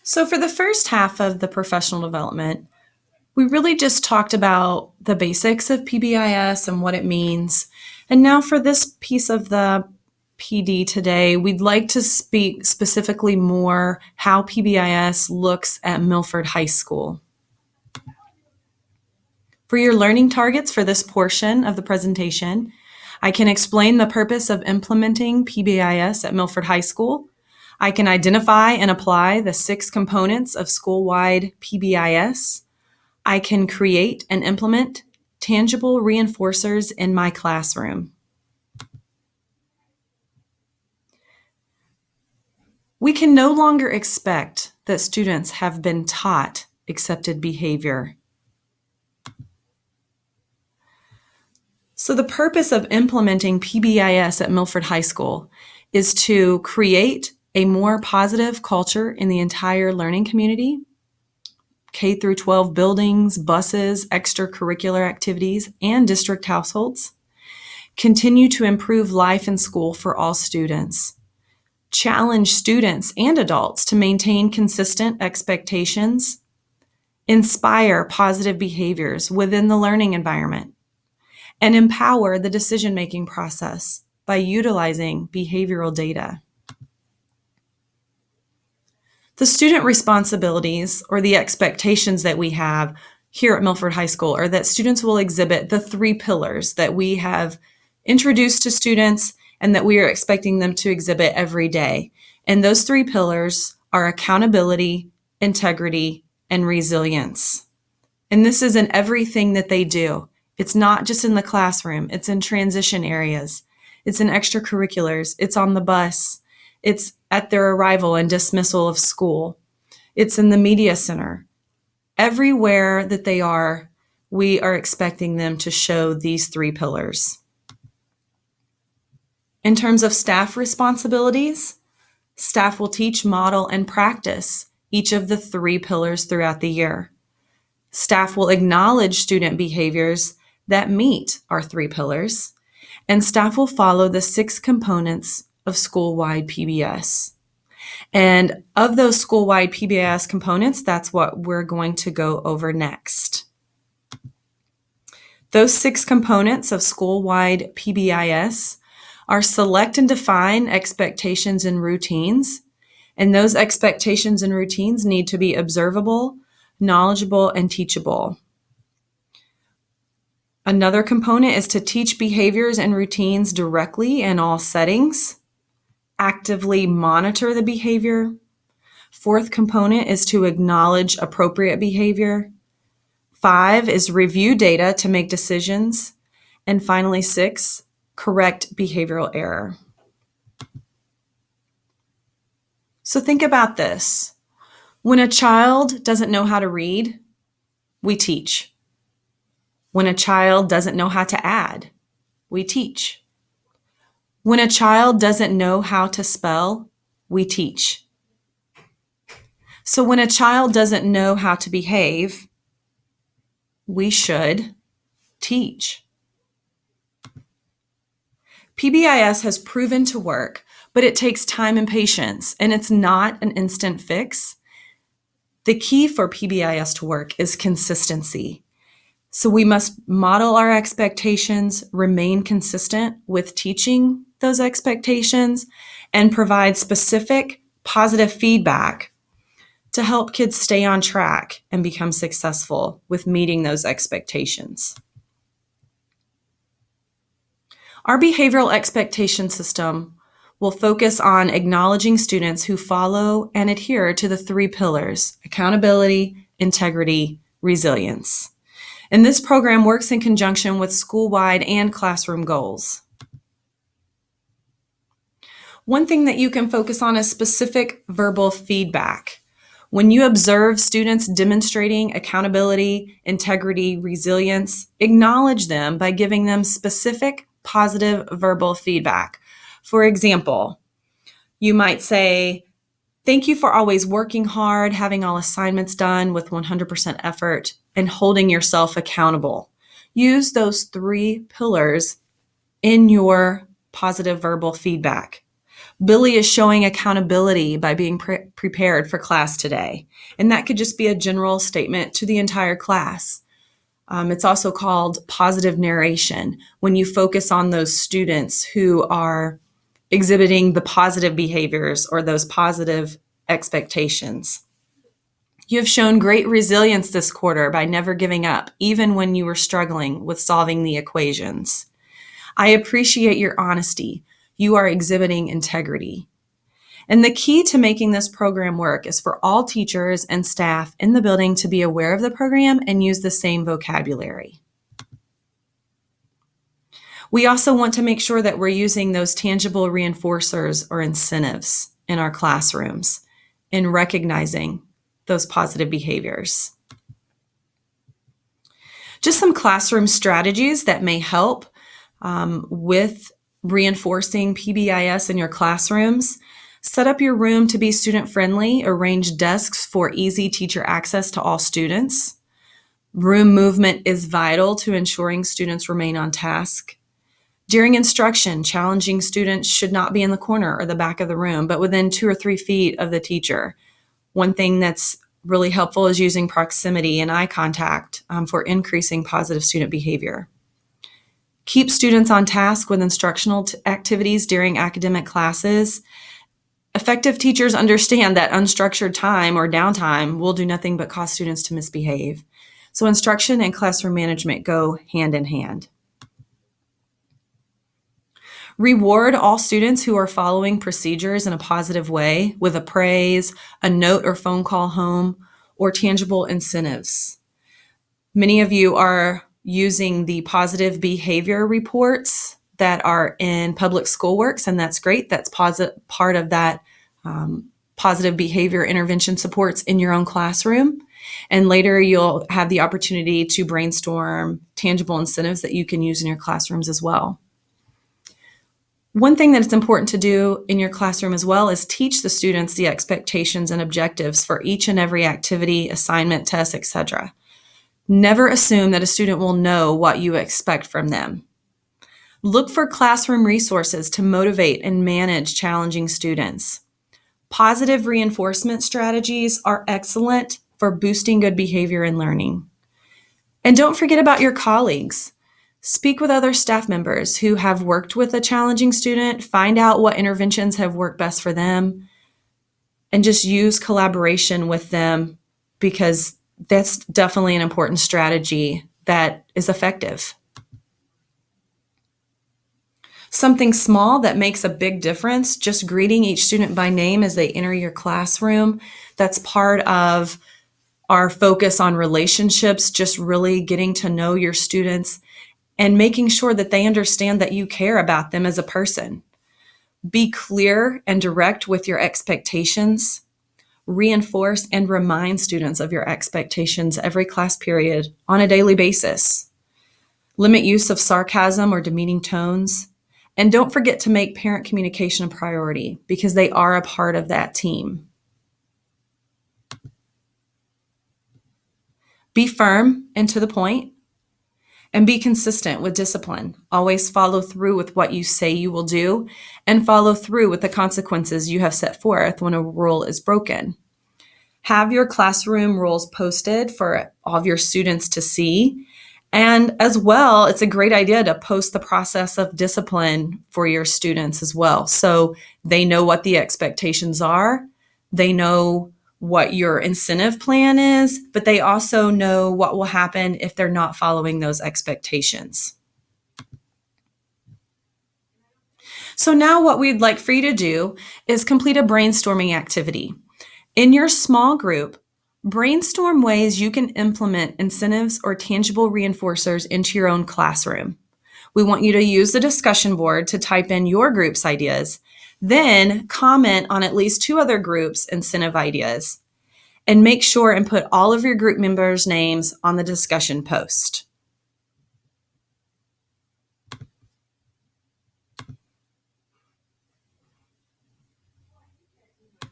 So for the first half of the professional development, we really just talked about the basics of PBIS and what it means. And now for this piece of the PD today, we'd like to speak specifically more how PBIS looks at Milford High School. For your learning targets for this portion of the presentation, I can explain the purpose of implementing PBIS at Milford High School. I can identify and apply the 6 components of school-wide PBIS. I can create and implement tangible reinforcers in my classroom. We can no longer expect that students have been taught accepted behavior. So the purpose of implementing PBIS at Milford High School is to create a more positive culture in the entire learning community, K through 12 buildings, buses, extracurricular activities, and district households. Continue to improve life in school for all students. Challenge students and adults to maintain consistent expectations. Inspire positive behaviors within the learning environment. And empower the decision-making process by utilizing behavioral data. The student responsibilities or the expectations that we have here at Milford High School are that students will exhibit the 3 pillars that we have introduced to students and that we are expecting them to exhibit every day. And those 3 pillars are accountability, integrity, and resilience. And this is in everything that they do. It's not just in the classroom, it's in transition areas, it's in extracurriculars, it's on the bus, it's at their arrival and dismissal of school, it's in the media center. Everywhere that they are, we are expecting them to show these 3 pillars. In terms of staff responsibilities, staff will teach, model, and practice each of the 3 pillars throughout the year. Staff will acknowledge student behaviors that meet our 3 pillars, and staff will follow the 6 components of school-wide PBIS. And of those school-wide PBIS components, that's what we're going to go over next. Those 6 components of school-wide PBIS are select and define expectations and routines, and those expectations and routines need to be observable, knowledgeable, and teachable. Another component is to teach behaviors and routines directly in all settings, actively monitor the behavior. 4th component is to acknowledge appropriate behavior. 5 is review data to make decisions. And finally, 6, correct behavioral error. So think about this. When a child doesn't know how to read, we teach. When a child doesn't know how to add, we teach. When a child doesn't know how to spell, we teach. So when a child doesn't know how to behave, we should teach. PBIS has proven to work, but it takes time and patience, and it's not an instant fix. The key for PBIS to work is consistency. So we must model our expectations, remain consistent with teaching those expectations, and provide specific positive feedback to help kids stay on track and become successful with meeting those expectations. Our behavioral expectation system will focus on acknowledging students who follow and adhere to the 3 pillars: accountability, integrity, resilience. And this program works in conjunction with school-wide and classroom goals. One thing that you can focus on is specific verbal feedback. When you observe students demonstrating accountability, integrity, resilience, acknowledge them by giving them specific positive verbal feedback. For example, you might say, "Thank you for always working hard, having all assignments done with 100% effort, and holding yourself accountable." Use those 3 pillars in your positive verbal feedback. Billy is showing accountability by being prepared for class today. And that could just be a general statement to the entire class. It's also called positive narration, when you focus on those students who are exhibiting the positive behaviors or those positive expectations. You have shown great resilience this quarter by never giving up, even when you were struggling with solving the equations. I appreciate your honesty. You are exhibiting integrity. And the key to making this program work is for all teachers and staff in the building to be aware of the program and use the same vocabulary. We also want to make sure that we're using those tangible reinforcers or incentives in our classrooms in recognizing those positive behaviors. Just some classroom strategies that may help with reinforcing PBIS in your classrooms. Set up your room to be student-friendly. Arrange desks for easy teacher access to all students. Room movement is vital to ensuring students remain on task. During instruction, challenging students should not be in the corner or the back of the room, but within 2 or 3 feet of the teacher. One thing that's really helpful is using proximity and eye contact for increasing positive student behavior. Keep students on task with instructional activities during academic classes. Effective teachers understand that unstructured time or downtime will do nothing but cause students to misbehave. So instruction and classroom management go hand in hand. Reward all students who are following procedures in a positive way with a praise, a note or phone call home, or tangible incentives. Many of you are using the positive behavior reports that are in public schoolworks, and that's great. That's part of that positive behavior intervention supports in your own classroom. And later you'll have the opportunity to brainstorm tangible incentives that you can use in your classrooms as well. One thing that it's important to do in your classroom as well is teach the students the expectations and objectives for each and every activity, assignment, test, etc. Never assume that a student will know what you expect from them. Look for classroom resources to motivate and manage challenging students. Positive reinforcement strategies are excellent for boosting good behavior and learning. And don't forget about your colleagues. Speak with other staff members who have worked with a challenging student, find out what interventions have worked best for them, and just use collaboration with them, because that's definitely an important strategy that is effective. Something small that makes a big difference, just greeting each student by name as they enter your classroom. That's part of our focus on relationships, just really getting to know your students and making sure that they understand that you care about them as a person. Be clear and direct with your expectations. Reinforce and remind students of your expectations every class period on a daily basis. Limit use of sarcasm or demeaning tones. And don't forget to make parent communication a priority, because they are a part of that team. Be firm and to the point, and be consistent with discipline. Always follow through with what you say you will do, and follow through with the consequences you have set forth when a rule is broken. Have your classroom rules posted for all of your students to see. And as well, it's a great idea to post the process of discipline for your students as well, so they know what the expectations are. They know what your incentive plan is, but they also know what will happen if they're not following those expectations. So now what we'd like for you to do is complete a brainstorming activity. In your small group, brainstorm ways you can implement incentives or tangible reinforcers into your own classroom. We want you to use the discussion board to type in your group's ideas, then comment on at least 2 other groups' incentive ideas, and make sure and put all of your group members' names on the discussion post.